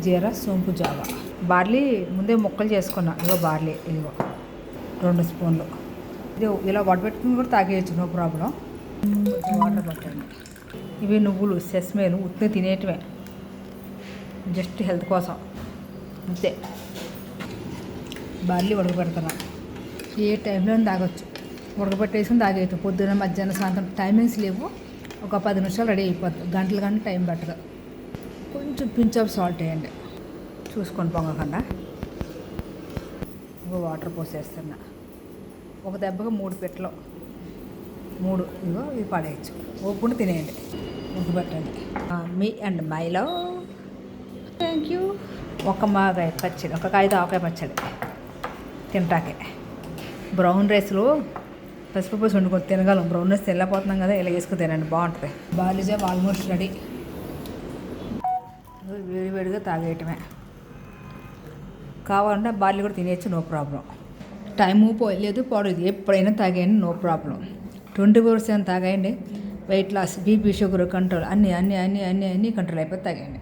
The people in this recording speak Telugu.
జీరా సోంపు జావా. బార్లీ ముందే ముక్కలు చేసుకున్నా. ఇదిగో బార్లీ, ఇదిగో 2 స్పూన్లు. ఇది ఇలా వడబెట్టుకుని కూడా తాగేయచ్చు, నో ప్రాబ్లం. కొంచెం వాటర్ పట్టండి. ఇవి నువ్వులు, సెస్మేలు ఉత్తి తినేటివే, జస్ట్ హెల్త్ కోసం అంతే. బార్లీ ఉడకబెడుతున్నా. ఏ టైంలో తాగొచ్చు, ఉడకబెట్టేసుకుని తాగేయచ్చు. పొద్దున్న, మధ్యాహ్నం, సాయంత్రం టైమింగ్స్ లేవు. ఒక 10 నిమిషాలు రెడీ అయిపోతుంది. గంటలు టైం పట్టదు. కొంచెం పించ్ ఆఫ్ సాల్ట్ వేయండి, చూసుకొని పొంగకుండా. వాటర్ పోసేస్తున్నా. ఒక దెబ్బగా 3 పిట్టలు, 3. ఇదిగో ఇది పడేయచ్చు. ఓపుకుండా తినేయండి, ఉడకబెట్టండి. Me and my love. Thank you. ఒక మాగాయ పచ్చడి, ఒక కాయతో ఆవకాయ పచ్చడి తింటాకే. బ్రౌన్ రైస్లో పసుపు పూసి వండుకొని తినగలం. బ్రౌన్ రైస్ తినలేకపోతున్నాం కదా, ఇలా వేసుకుని తినండి, బాగుంటుంది. Barley jam almost ready. వేడివేడిగా తాగేయటమే. కావాలంటే బార్లీ కూడా తినేయచ్చు, నో ప్రాబ్లం. టైము పోయలేదు, పోలేదు, ఎప్పుడైనా తాగేయండి, నో ప్రాబ్లం. 24/7 తాగేయండి. Weight loss, BP, sugar control, అన్నీ కంట్రోల్ అయిపోయి తాగేయండి.